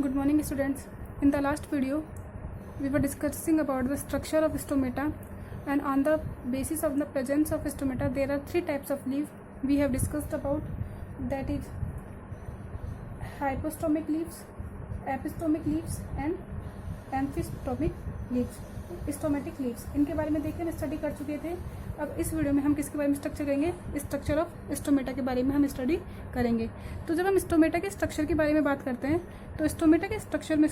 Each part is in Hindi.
Good morning, students. In the last video, we were discussing about the structure of stomata, and on the basis of the presence of stomata, there are three types of leaf we have discussed about. That is hypostomic leaves, epistomic leaves, and amphistomic leaves, stomatic leaves. इनके बारे में देखिए हम स्टडी कर चुके थे. अब इस वीडियो में हम किसके बारे में स्ट्रक्चर करेंगे? स्ट्रक्चर ऑफ स्टोमेटा के बारे में हम स्टडी करेंगे. तो जब हम स्टोमेटा के स्ट्रक्चर के बारे में बात करते हैं तो स्टोमेटा के स्ट्रक्चर में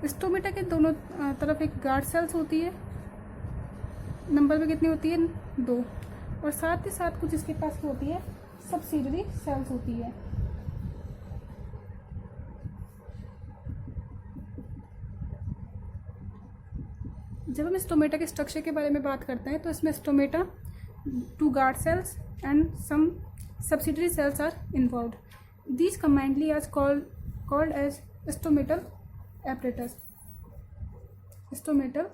स्टोमेटा के दोनों तरफ एक गार्ड सेल्स होती है. नंबर में कितनी होती है? 2. और साथ ही साथ कुछ इसके पास होती है सब्सिडरी सेल्स होती है. जब हम स्टोमेटा के स्ट्रक्चर के बारे में बात करते हैं तो इसमें stomata 2 guard cells and some subsidiary cells are involve. These combinedly are called as stomatal apparatus. Stomatal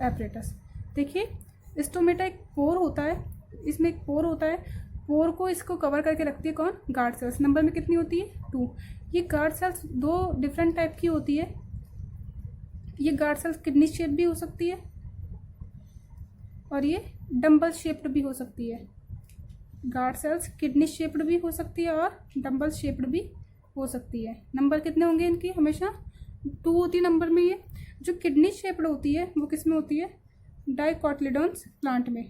apparatus. देखिए स्टोमेटा एक पोर होता है, इसमें एक पोर होता है. पोर को इसको कवर करके रखती है कौन? Guard cells. नंबर में कितनी होती है? 2. ये गार्ड सेल्स 2 डिफरेंट टाइप की होती है. ये गार्ड सेल्स किडनी शेप भी हो सकती है और ये डंबल शेप्ड भी हो सकती है. गार्ड सेल्स किडनी शेप्ड भी हो सकती है और डंबल शेप्ड भी हो सकती है. नंबर कितने होंगे इनकी? हमेशा 2 होती है नंबर में. ये जो किडनी शेप्ड होती है वो किस में होती है? डाइकोटिलेडोन्स प्लांट में.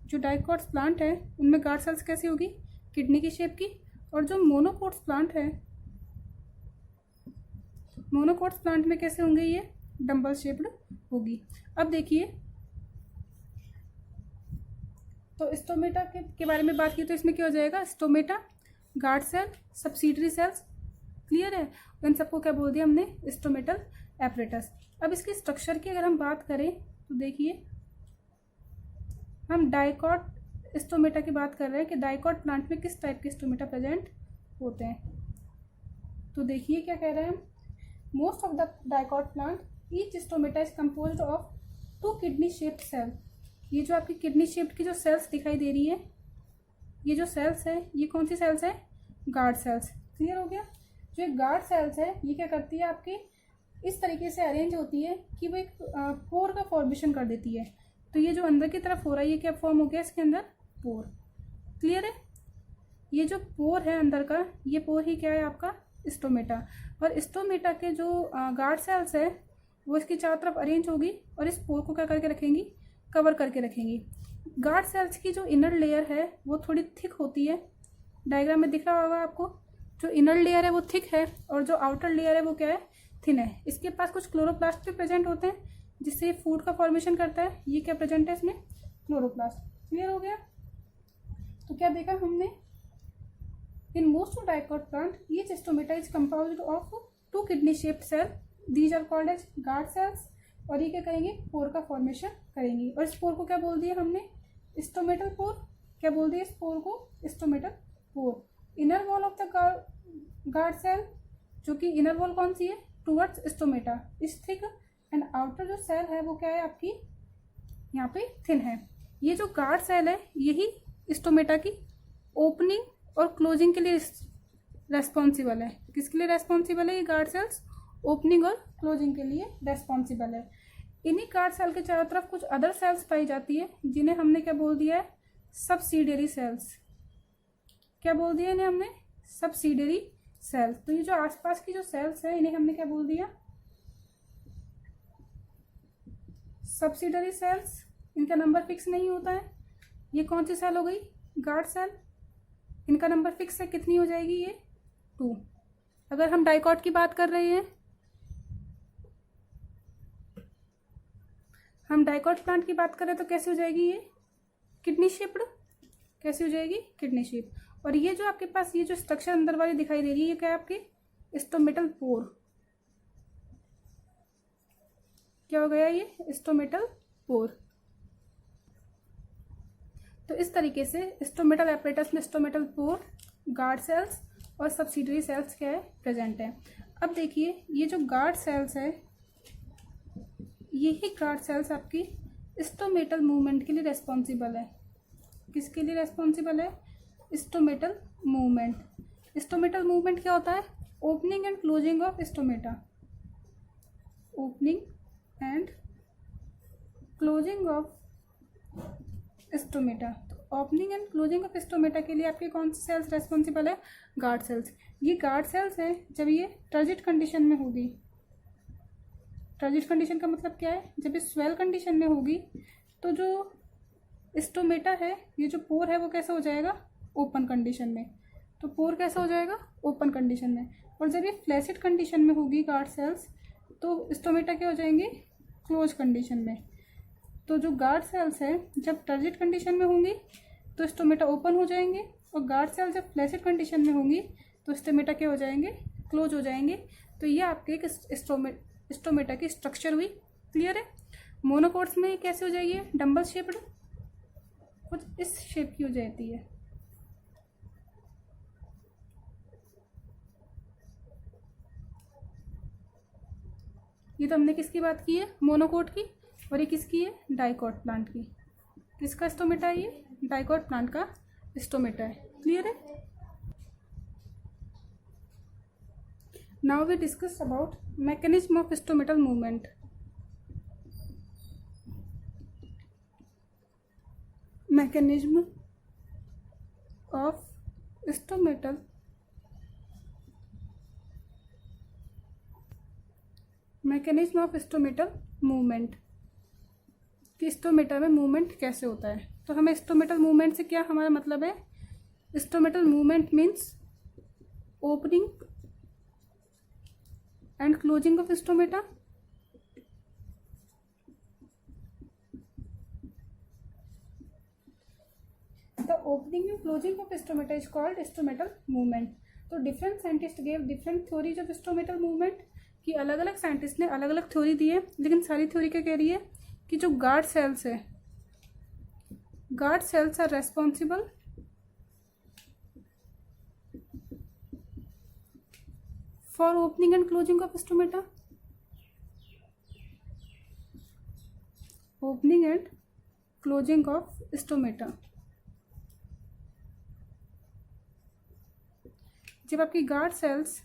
जो डाइकोट्स प्लांट है उनमें गार्ड सेल्स कैसी होगी? किडनी की शेप की. और जो मोनोकोट्स प्लांट है, मोनोकोट्स प्लांट में कैसे होंगे? ये डंबल शेप्ड होगी. अब देखिए तो स्टोमेटा के बारे में बात की तो इसमें क्या हो जाएगा? Stomata, guard cell, subsidiary cells. Clear है? इन सबको क्या बोल दिया हमने? Stomatal apparatus. अब इसके स्ट्रक्चर की अगर हम बात करें तो देखिए हम डाइकॉट स्टोमेटा की बात कर रहे हैं कि डाइकॉट प्लांट में किस टाइप के स्टोमेटा प्रेजेंट होते हैं. तो देखिए क्या कह रहे हैं हम? Most of the dicot plant each stomata is composed of 2 kidney shaped cell. ये जो आपकी किडनी शेप्ड की जो सेल्स दिखाई दे रही है, ये जो सेल्स है ये कौन सी सेल्स है? Guard sales. क्लियर हो गया? जो एक गार्ड सेल्स है ये क्या करती है? आपकी इस तरीके से अरेंज होती है कि वो एक पोर का फॉर्मेशन कर देती है. तो ये जो अंदर की तरफ हो रहा है ये क्या फॉर्म हो गया इसके अंदर? पोर. क्लियर है? ये जो पोर है अंदर का, ये पोर ही क्या है? आपका स्टोमेटा. और स्टोमेटा के जो गार्ड सेल्स है वो इसकी चारों तरफ अरेंज होगी और इस पोर को क्या करके रखेंगी? कवर करके रखेंगी. गार्ड सेल्स की जो इनर लेयर है वो थोड़ी थिक होती है. डायग्राम में दिख रहा होगा आपको. जो इनर लेयर है वो थिक है और जो आउटर लेयर है वो क्या है? थिन है. इसके पास कुछ क्लोरोप्लास्ट भी प्रेजेंट होते हैं जिससे फूड का फॉर्मेशन करता है. ये क्या प्रेजेंट है इसमें? क्लोरोप्लास्ट. क्लियर हो गया? तो क्या देखा हमने? In most of dicot plant each stomata is compound of 2 kidney shaped cell. These are called as guard cells. और ये क्या करेंगे? पोर का फॉर्मेशन करेंगी. और इस पोर को क्या बोल दिया हमने? Stomatal pore. क्या बोल दिया इस पोर को? Stomatal pore. Inner wall of the guard cell, जो कि इनर वॉल कौन सी है? Towards stomata is thick and outer जो सेल है वो क्या है आपकी? यहाँ पे थिन है. ये जो गार्ड सेल है यही स्टोमेटा की ओपनिंग और क्लोजिंग के लिए रेस्पॉन्सिबल है. किसके लिए रेस्पॉन्सिबल है ये गार्ड सेल्स? ओपनिंग और क्लोजिंग के लिए रेस्पॉन्सिबल है. इन्हीं गार्ड सेल के चारों तरफ कुछ अदर सेल्स पाई जाती है जिन्हें हमने क्या बोल दिया है? Subsidiary cells. क्या बोल दिया इन्हें हमने? Subsidiary cells. तो ये जो आसपास की जो सेल्स है इन्हें हमने क्या बोल दिया? Subsidiary cells. इनका नंबर फिक्स नहीं होता है. ये कौन सी सेल हो गई? Guard cell. इनका नंबर फिक्स है. कितनी हो जाएगी ये? 2. अगर हम डाइकॉट की बात कर रहे हैं, हम डाइकॉट प्लांट की बात करें तो कैसे हो जाएगी ये? Kidney shaped. कैसे हो जाएगी? Kidney shape. और ये जो आपके पास ये जो स्ट्रक्चर अंदर वाली दिखाई दे रही है ये क्या है आपकी? Stomatal pore. क्या हो गया ये? Stomatal pore. तो इस तरीके से स्टोमेटल एपरेटस में स्टोमेटल पोर, गार्ड सेल्स और सब्सिडरी सेल्स क्या है? प्रेजेंट है. अब देखिए ये जो गार्ड सेल्स है यही गार्ड सेल्स आपकी स्टोमेटल मूवमेंट के लिए रेस्पॉन्सिबल है. किसके लिए रेस्पॉन्सिबल है? Stomatal movement. स्टोमेटल मूवमेंट क्या होता है? Opening and closing of stomata, opening and closing of stomata. तो opening and closing of stomata के लिए आपके कौन से सेल्स रेस्पॉन्सिबल है? Guard cells. ये गार्ड सेल्स हैं जब ये टर्जिट कंडीशन में होगी। टर्जिट कंडीशन का मतलब क्या है? जब ये स्वेल कंडीशन में होगी तो जो स्टोमेटा है, ये जो पोर है वो कैसा हो जाएगा? ओपन कंडीशन में। तो पोर कैसा हो जाएगा? ओपन कंडीशन में। और जब ये फ्लैसिड कंडीशन में होगी गार्ड सेल्स तो स्टोमेटा क्या हो जाएंगे? क्लोज कंडीशन में। तो जो गार्ड सेल्स है जब टर्जिट कंडीशन में होंगी तो स्टोमेटा ओपन हो जाएंगे, और गार्ड सेल्स जब फ्लैसिड कंडीशन में होंगी तो स्टोमेटा क्या हो जाएंगे? क्लोज हो जाएंगे। तो ये आपके एक स्टोमेटा की स्ट्रक्चर हुई। क्लियर है? मोनोकोट्स में कैसे हो जाएगी? डंबल शेप्ड, कुछ इस शेप की हो जाती है। ये तो हमने किसकी बात की है? मोनोकोट की। और ये किसकी है? डाइकोट प्लांट की। किसका स्टोमेटा है ये? डाइकोट प्लांट का स्टोमेटा है। क्लियर है? Now we discuss about mechanism of stomatal movement. Mechanism of stomatal mechanism of stomatal movement, कि स्टोमेटा में मूवमेंट कैसे होता है। तो हमें स्टोमेटल मूवमेंट से क्या हमारा मतलब है? Stomatal movement means opening and closing of stomata, the opening and closing of stomata is called stomatal movement. तो different scientist gave different theories of stomatal movement, कि अलग अलग साइंटिस्ट ने अलग अलग थ्योरी दी है, लेकिन सारी थ्योरी क्या कह रही है? कि जो गार्ड सेल्स है, guard cells are responsible for opening and closing of stomata, opening and closing of stomata. जब आपकी गार्ड सेल्स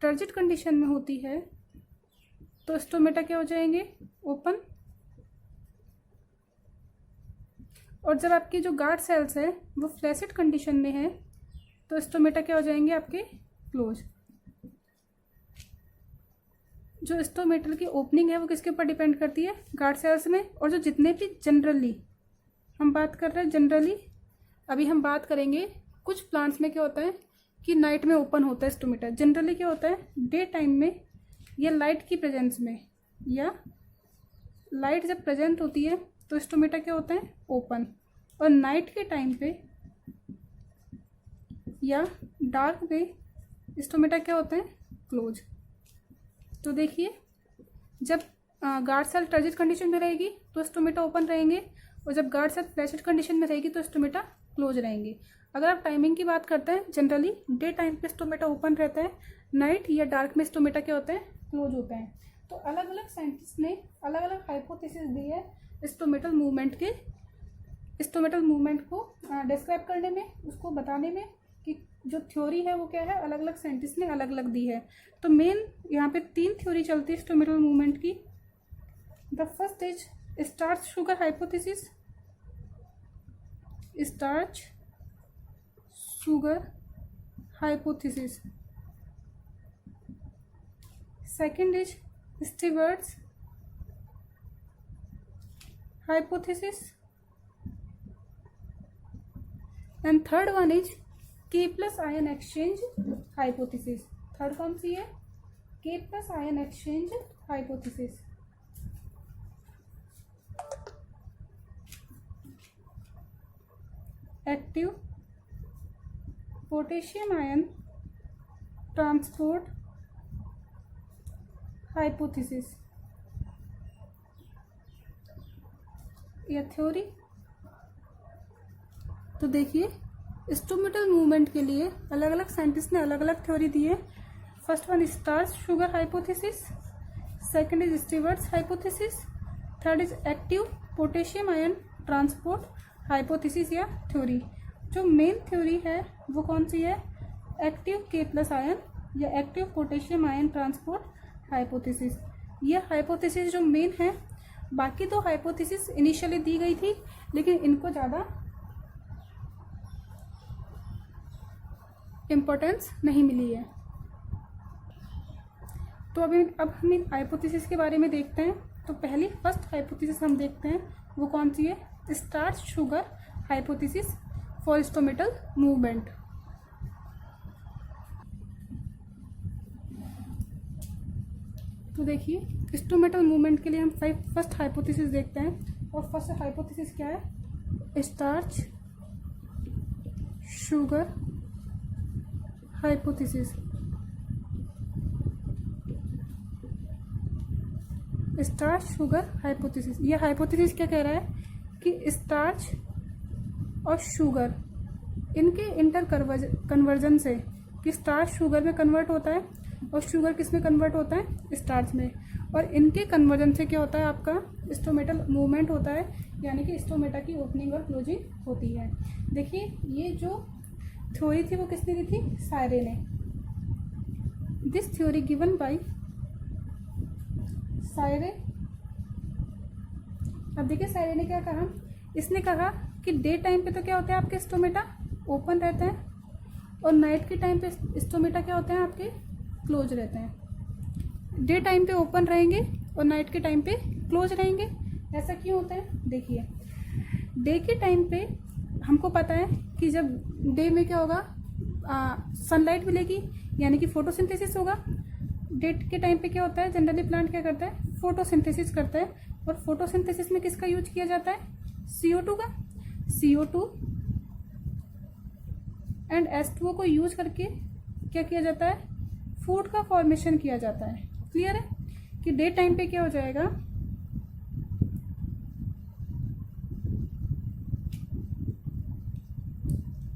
टर्जिट कंडीशन में होती है तो स्टोमेटा क्या हो जाएंगे? ओपन। और जब आपकी जो गार्ड सेल्स है वो फ्लैसिड कंडीशन में है तो स्टोमेटा क्या हो जाएंगे? आपके क्लोज। जो स्टोमेटल की ओपनिंग है वो किसके ऊपर डिपेंड करती है? गार्ड सेल्स में। और जो जितने भी जनरली हम बात कर रहे हैं, जनरली अभी हम बात करेंगे कुछ प्लांट्स में क्या होता है कि नाइट में ओपन होता है स्टोमेटा। जनरली क्या होता है? डे टाइम में या लाइट की प्रेजेंस में, या लाइट जब प्रेजेंट होती है तो स्टोमेटा क्या होता है? ओपन। और नाइट के टाइम पे या डार्क में स्टोमेटा क्या होता है? क्लोज। तो देखिए, जब गार्ड सेल टर्जिट कंडीशन में रहेगी तो स्टोमेटा ओपन रहेंगे, और जब गार्ड सेल फ्लैशिड कंडीशन में रहेगी तो स्टोमेटा क्लोज रहेंगे। अगर आप टाइमिंग की बात करते हैं, जनरली डे टाइम पे स्टोमेटा ओपन रहता है, नाइट या डार्क में स्टोमेटा क्या होता है? क्लोज होता है। तो अलग अलग साइंटिस्ट ने अलग अलग हाइपोथेसिस दी है स्टोमेटल मूवमेंट को डिस्क्राइब करने में, उसको बताने में, कि जो थ्योरी है वो क्या है, अलग अलग साइंटिस्ट ने अलग अलग दी है। तो मेन यहाँ पे 3 थ्योरी चलती है स्टोमेटल मूवमेंट की। The first is starch sugar hypothesis, starch sugar hypothesis. Second is Stewart's hypothesis, and third one is K plus ion exchange hypothesis. Third कौन सी है? K plus ion exchange hypothesis. Active potassium ion transport hypothesis, या थ्योरी। तो देखिए, स्टोमेटल मूवमेंट के लिए अलग अलग साइंटिस्ट ने अलग अलग थ्योरी दी है। First one starch sugar hypothesis, second is Steward's hypothesis, third is active potassium ion transport hypothesis या थ्योरी। जो मेन थ्योरी है वो कौन सी है? एक्टिव K+ आयन या active potassium ion transport hypothesis. ये हाइपोथेसिस जो मेन है, बाकी दो हाइपोथेसिस इनिशियली दी गई थी लेकिन इनको ज़्यादा इम्पोर्टेंस नहीं मिली है। तो अब हम इन हाइपोथेसिस के बारे में देखते हैं। तो पहली फर्स्ट हाइपोथेसिस हम देखते हैं वो कौन सी है? Starch sugar hypothesis for stomatal movement. तो देखिए स्टोमेटल मूवमेंट के लिए हम फर्स्ट हाइपोथेसिस देखते हैं। और फर्स्ट हाइपोथेसिस क्या है? Starch sugar hypothesis. Starch sugar hypothesis, ये हाइपोथेसिस क्या कह रहा है कि स्टार्च और शुगर इनके इंटर कन्वर्जन से कि स्टार्च शुगर में कन्वर्ट होता है और शुगर किस में कन्वर्ट होता है? स्टार्च में। और इनके कन्वर्जन से क्या होता है? आपका स्टोमेटल मूवमेंट होता है, यानी कि स्टोमेटा की ओपनिंग और क्लोजिंग होती है। देखिए ये जो थ्योरी थी वो किसने दी थी? सायरे ने। This theory given by Sayre. अब देखिए सायरे ने क्या कहा? इसने कहा कि डे टाइम पे तो क्या होता है आपके स्टोमेटा ओपन रहते हैं और नाइट के टाइम पे स्टोमेटा क्या होते हैं आपके क्लोज रहते हैं। डे टाइम पे ओपन रहेंगे और नाइट के टाइम पे क्लोज रहेंगे। ऐसा क्यों होता है? देखिए डे के टाइम पे हमको पता है कि जब डे में क्या होगा, सनलाइट मिलेगी यानी कि फोटोसिंथेसिस होगा। डे के टाइम पे क्या होता है? जनरली प्लांट क्या करता है? फोटोसिंथेसिस करता है। और फोटोसिंथेसिस में किसका यूज किया जाता है? CO2 का। CO2 एंड H2O को यूज करके क्या किया जाता है? फूड का फॉर्मेशन किया जाता है। क्लियर है कि डे टाइम पे क्या हो जाएगा?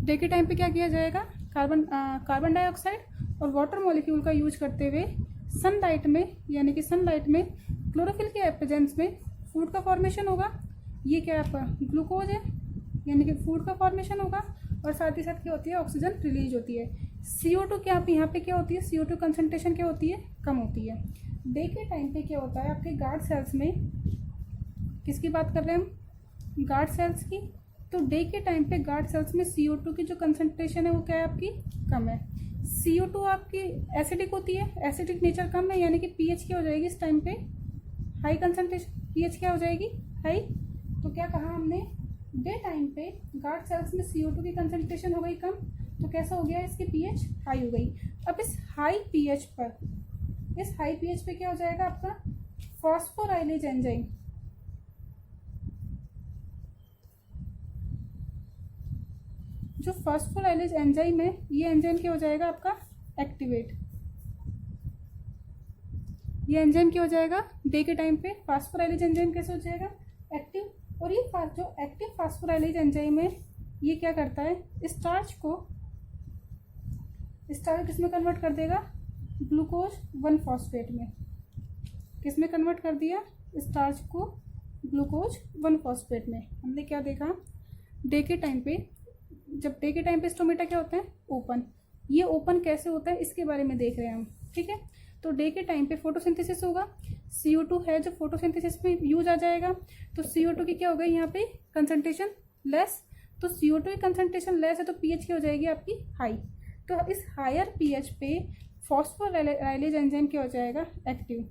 डे के टाइम पे क्या किया जाएगा? कार्बन डाइऑक्साइड और वाटर मॉलिक्यूल का यूज करते हुए सनलाइट में यानी कि सनलाइट में क्लोरोफिल के प्रेजेंस में फूड का फॉर्मेशन होगा। ये क्या आपका ग्लूकोज है यानी कि फूड का फॉर्मेशन होगा। और साथ ही साथ क्या होती है? ऑक्सीजन रिलीज होती है। CO2 क्या आप यहाँ पे क्या होती है? CO2 कंसंट्रेशन क्या होती है? कम होती है। डे के टाइम पे क्या होता है आपके गार्ड सेल्स में? किसकी बात कर रहे हैं हम? गार्ड सेल्स की। तो डे के टाइम पे गार्ड सेल्स में CO2 की जो कंसंट्रेशन है वो क्या है आपकी? कम है। CO2 आपकी एसिडिक होती है, एसिडिक नेचर कम है यानी कि pH क्या हो जाएगी इस टाइम पे? High concentration. pH क्या हो जाएगी? हाई। तो क्या कहा हमने? डे टाइम पे गार्ड सेल्स में CO2 की कंसंट्रेशन हो गई कम, तो कैसा हो गया? इसकी pH हाई हो गई। अब इस हाई pH पे क्या हो जाएगा आपका? Phosphorylase enzyme. जो फॉस्फोराइलेज एंजाइम है ये एंजाइम क्या हो जाएगा आपका? एक्टिवेट। ये एंजाइम क्या हो जाएगा? डे के टाइम पे फॉस्फोराइलेज एंजाइम कैसे हो जाएगा? एक्टिव। और ये जो एक्टिव फॉस्फोराइलेज एंजाइम है ये क्या करता है? स्टार्च किसमें कन्वर्ट कर देगा? ग्लूकोज 1-फॉस्फेट में। किसमें कन्वर्ट कर दिया? स्टार्च को ग्लूकोज 1-फॉस्फेट में। हमने क्या देखा? डे के टाइम पे, जब डे के टाइम पे स्टोमेटा क्या होता है? ओपन। ये ओपन कैसे होता है इसके बारे में देख रहे हैं हम। ठीक है, तो डे के टाइम पे फोटोसिंथेसिस होगा। CO2 है जो फोटोसिंथेसिस में यूज आ जाएगा। तो CO2 की क्या हो गई यहाँ पे? Concentration less. तो CO2 की कंसंट्रेशन लेस है तो pH क्या हो जाएगी आपकी? हाई। तो इस हायर pH पे फॉस्फोराइलेज एंजाइम क्या हो जाएगा? एक्टिव।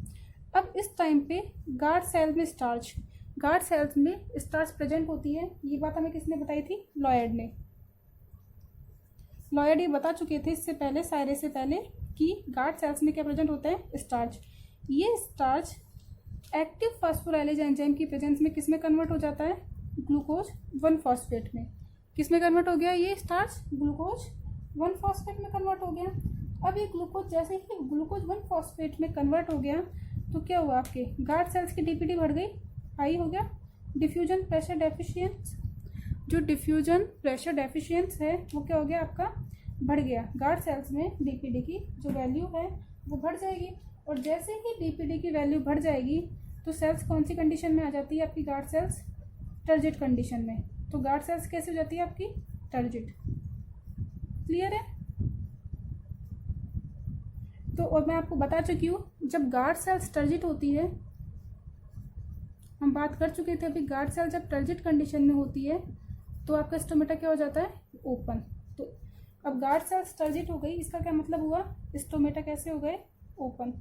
अब इस टाइम पे गार्ड सेल्स में स्टार्च प्रेजेंट होती है। ये बात हमें किसने बताई थी? लॉयड ने। लॉयड ये बता चुके थे इससे पहले, सायरे से पहले, कि गार्ड सेल्स में क्या प्रेजेंट होता है? स्टार्च। ये स्टार्च एक्टिव फॉस्फोराइलेज एंजाइम की प्रेजेंस में किस में कन्वर्ट हो जाता है? ग्लूकोज 1-फॉस्फेट में। किस में कन्वर्ट हो गया? ये स्टार्च ग्लूकोज 1-फॉस्फेट में कन्वर्ट हो गया। अब ये ग्लूकोज जैसे ही ग्लूकोज 1-फॉस्फेट में कन्वर्ट हो गया तो क्या हुआ? आपके गार्ड सेल्स की DPD बढ़ गई, हाई हो गया। डिफ्यूजन प्रेशर डेफिशिएंस, जो डिफ्यूजन प्रेशर डेफिशिएंस है वो क्या हो गया आपका? बढ़ गया। गार्ड सेल्स में DPD की जो वैल्यू है वो बढ़ जाएगी। और जैसे ही DPD की वैल्यू बढ़ जाएगी तो सेल्स कौन सी कंडीशन में आ जाती है आपकी? गार्ड सेल्स टर्जिट कंडीशन में। तो गार्ड सेल्स कैसे हो जाती है आपकी? टर्जिट। क्लियर है? तो और मैं आपको बता चुकी हूँ, जब गार्ड सेल्स टर्जिट होती है, हम बात कर चुके थे अभी, गार्ड सेल जब टर्जिट कंडीशन में होती है तो आपका स्टोमेटा क्या हो जाता है? ओपन। तो अब गार्ड सेल्स टर्जिट हो गई, इसका क्या मतलब हुआ? स्टोमेटा कैसे हो गए? ओपन।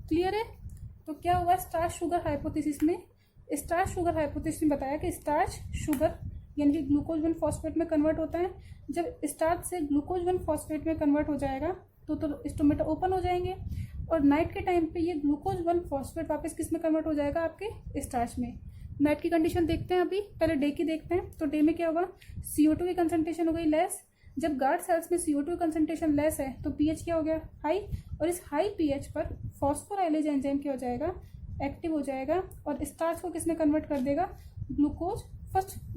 क्लियर है? तो क्या हुआ स्टार्च शुगर हाइपोथेसिस में? स्टार्च शुगर हाइपोथेसिस में बताया कि स्टार्च शुगर यानी कि ग्लूकोज 1 फॉस्फेट में कन्वर्ट होता है। जब स्टार्च से ग्लूकोज 1 फॉस्फेट में कन्वर्ट हो जाएगा तो स्टोमेटा ओपन हो जाएंगे, और नाइट के टाइम पे ये ग्लूकोज 1 फॉस्फेट वापस किस में कन्वर्ट हो जाएगा? आपके स्टार्च में। नाइट की कंडीशन देखते हैं, अभी पहले डे की देखते हैं। तो डे में क्या होगा? CO2 की कंसंट्रेशन हो गई लेस। जब गार्ड सेल्स में CO2 कंसंट्रेशन लेस है तो pH क्या हो गया? हाई। और इस हाई pH पर फॉस्फोराइलेज एंजाइम क्या हो जाएगा? एक्टिव हो जाएगा, और स्टार्च को किसमें कन्वर्ट कर देगा? ग्लूकोज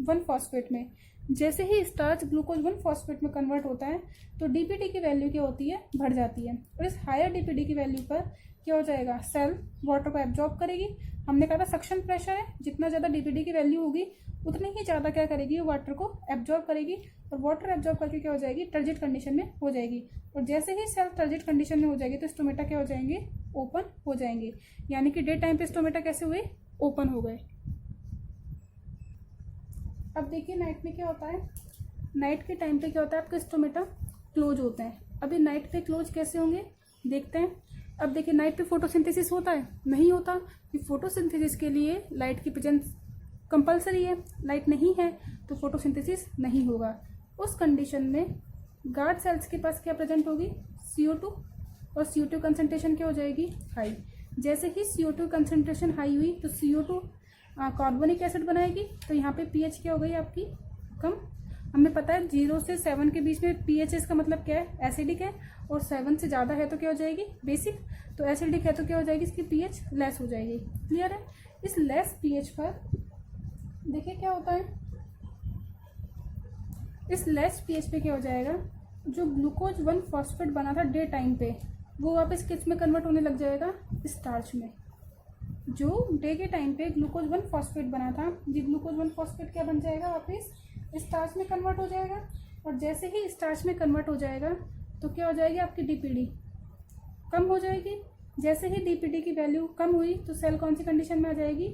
1 फॉस्फेट में। जैसे ही स्टार्च ग्लूकोज 1 फॉस्फेट में कन्वर्ट होता है तो DPD की वैल्यू क्या होती है? बढ़ जाती है, और इस हायर DPD की वैल्यू पर क्या हो जाएगा? सेल वाटर को एब्जॉर्ब करेगी। हमने कहा था सक्शन प्रेशर है, जितना ज़्यादा DPD की वैल्यू होगी उतनी ही ज़्यादा क्या करेगी? वाटर को एब्जॉर्ब करेगी, और वाटर एब्जॉर्ब करके क्या हो जाएगी? टर्जिट कंडीशन में हो जाएगी। और जैसे ही सेल टर्जिट कंडीशन में हो जाएगी तो स्टोमेटा क्या हो जाएंगे? ओपन हो जाएंगे। यानी कि डे टाइम पे स्टोमेटा कैसे हुए? ओपन हो गए। अब देखिए नाइट में क्या होता है? नाइट के टाइम पे क्या होता है? आपके स्टोमेटा क्लोज होते हैं। अभी नाइट पे क्लोज कैसे होंगे देखते हैं। अब देखिए नाइट पे फोटोसिंथेसिस होता है? नहीं होता, कि फोटोसिंथेसिस के लिए लाइट की प्रेजेंस कंपलसरी है। लाइट नहीं है तो फोटोसिंथेसिस नहीं होगा। उस कंडीशन में गार्ड सेल्स के पास क्या प्रेजेंट होगी? CO2, और CO2 कंसंट्रेशन क्या हो जाएगी? हाई। जैसे ही CO2 कंसंट्रेशन हाई हुई तो CO2 कार्बोनिक एसिड बनाएगी, तो यहाँ पे pH क्या हो गई आपकी? कम। हमें पता है 0 से 7 के बीच में pH इसका मतलब क्या है? एसिडिक है, और 7 से ज़्यादा है तो क्या हो जाएगी? बेसिक। तो एसिडिक है तो क्या हो जाएगी? इसकी pH लेस हो जाएगी। क्लियर है? इस लेस pH पर देखिए क्या होता है, इस लेस pH पे क्या हो जाएगा? जो ग्लूकोज 1 फॉस्फेट बना था डे टाइम पे, वो वापस किस में कन्वर्ट होने लग जाएगा? स्टार्च में। जो डे के टाइम पे ग्लूकोज 1 फॉस्फेट बना था, ये ग्लूकोज 1 फॉस्फेट क्या बन जाएगा? वापस स्टार्च में कन्वर्ट हो जाएगा। और जैसे ही स्टार्च में कन्वर्ट हो जाएगा तो क्या हो जाएगी? आपकी DPD कम हो जाएगी। जैसे ही DPD की वैल्यू कम हुई तो सेल कौन सी कंडीशन में आ जाएगी?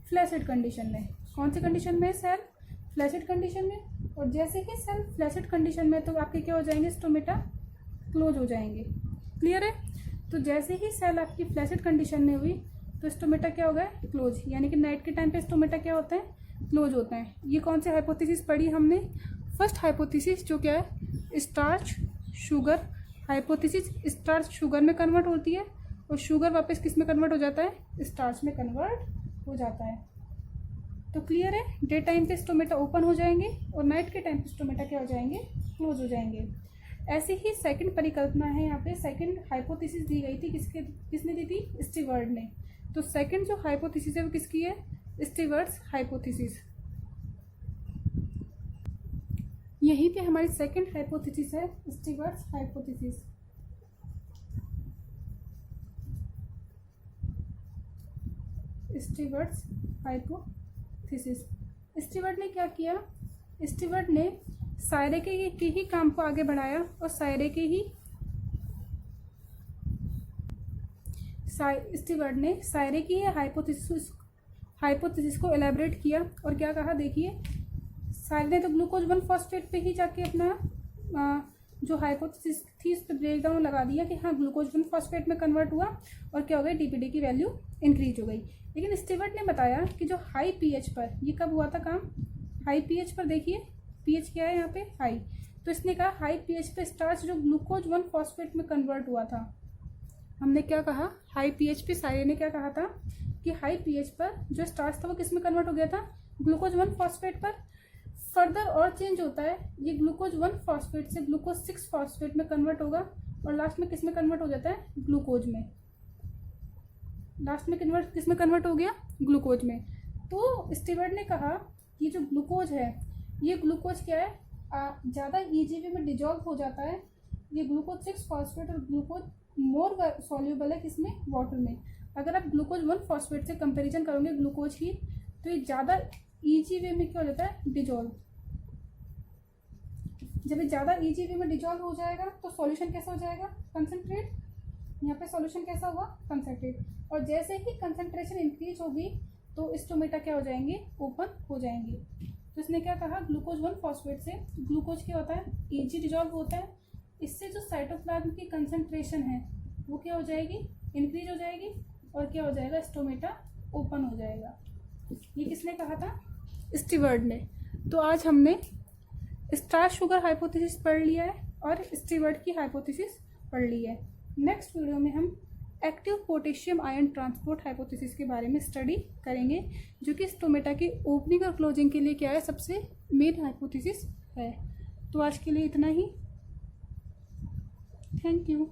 फ्लैसिड कंडीशन में। कौन सी कंडीशन में? सेल फ्लैसिड कंडीशन में। और जैसे ही सेल फ्लैसिड कंडीशन में तो आपके क्या हो जाएंगे? स्टोमेटा क्लोज हो जाएंगे। क्लियर है? तो जैसे ही सेल आपकी फ्लैसिड कंडीशन में हुई तो स्टोमेटा क्या हो गया? क्लोज। यानी कि नाइट के टाइम पे स्टोमेटा क्या होता है? क्लोज होता है। ये कौन सी हाइपोथेसिस पढ़ी हमने? फर्स्ट हाइपोथेसिस, जो क्या है? Starch sugar hypothesis. Starch sugar में कन्वर्ट होती है, और शुगर वापस किस में कन्वर्ट हो जाता है? स्टार्च में कन्वर्ट हो जाता है। तो क्लियर है? डे टाइम पे स्टोमेटा ओपन हो जाएंगे, और नाइट के टाइम पे स्टोमेटा क्या हो जाएंगे? क्लोज हो जाएंगे। ऐसे ही सेकंड परिकल्पना है, यहाँ पे सेकंड हाइपोथेसिस दी गई थी। किसने दी थी? स्टीवर्ट ने। तो सेकंड जो हाइपोथेसिस है वो किसकी है? Stewarts hypothesis. यहीं पे हमारी सेकंड हाइपोथेसिस है, Stewarts hypothesis. Stewarts hypothesis. Stewart ने क्या किया? स्टीवर्ट ने सायरे के ही काम को आगे बढ़ाया, और सायरे के ही स्टीवर्ट ने सायरे की हाइपोथेसिस को एलैबोरेट किया, और क्या कहा देखिए। सायरे ने तो ग्लूकोज 1 फॉस्फेट पे ही जाके अपना जो हाइपोथेसिस थी उस पर ब्रेक डाउन लगा दिया कि हाँ ग्लूकोज 1 फॉस्फेट में कन्वर्ट हुआ, और क्या हो गई? DPD की वैल्यू इंक्रीज हो गई। लेकिन स्टीवर्ट ने बताया कि जो हाई pH पर, ये कब हुआ था काम? हाई pH पर। देखिए pH क्या है यहाँ पे? हाई। तो इसने कहा हाई pH पे स्टार्च जो ग्लूकोज 1 फॉस्फेट में कन्वर्ट हुआ था, हमने क्या कहा? हाई pH पे सायरे ने क्या कहा था कि हाई pH पर जो स्टार्च था वो किस में कन्वर्ट हो गया था? ग्लूकोज 1 फॉस्फेट पर। फर्दर और चेंज होता है, ये ग्लूकोज 1 फॉस्फेट से ग्लूकोज 6 फॉस्फेट में कन्वर्ट होगा, और लास्ट में किस में कन्वर्ट हो जाता है? ग्लूकोज में। लास्ट में किस में कन्वर्ट हो गया? ग्लूकोज में। तो स्टीवर्ट ने कहा ये जो ग्लूकोज है, ये ग्लूकोज क्या है? ज़्यादा ईजीली में डिजॉल्व हो जाता है। ये ग्लूकोज 6 फॉस्फेट और ग्लूकोज मोर सॉल्यूबल है किसमें? वाटर में। अगर आप ग्लूकोज 1 फॉस्फेट से कंपैरिजन करोगे ग्लूकोज की, तो ये ज़्यादा ईजी वे में क्या हो जाता है, डिजॉल्व। जब ये ज़्यादा ईजी वे में डिजॉल्व हो जाएगा तो सॉल्यूशन कैसा हो जाएगा, कंसनट्रेट। यहाँ पे सॉल्यूशन कैसा हुआ, कंसनट्रेट। और जैसे ही कंसनट्रेशन इंक्रीज होगी तो स्टोमेटा क्या हो जाएंगे, ओपन हो जाएंगे। तो इसने क्या कहा, ग्लूकोज 1 फॉस्फेट से ग्लूकोज क्या होता है, ईजी डिजॉल्व होता है। इससे जो साइटोप्लाज्म की कंसनट्रेशन है वो क्या हो जाएगी, इंक्रीज हो जाएगी, और क्या हो जाएगा, स्टोमेटा ओपन हो जाएगा। ये किसने कहा था, स्टीवर्ड ने। तो आज हमने स्टार्च शुगर हाइपोथेसिस पढ़ लिया है और स्टीवर्ड की हाइपोथेसिस पढ़ ली है। नेक्स्ट वीडियो में हम active potassium ion transport hypothesis के बारे में स्टडी करेंगे, जो कि स्टोमेटा की ओपनिंग और क्लोजिंग के लिए क्या है, सबसे मेन हाइपोथेसिस है। तो आज के लिए इतना ही। Thank you.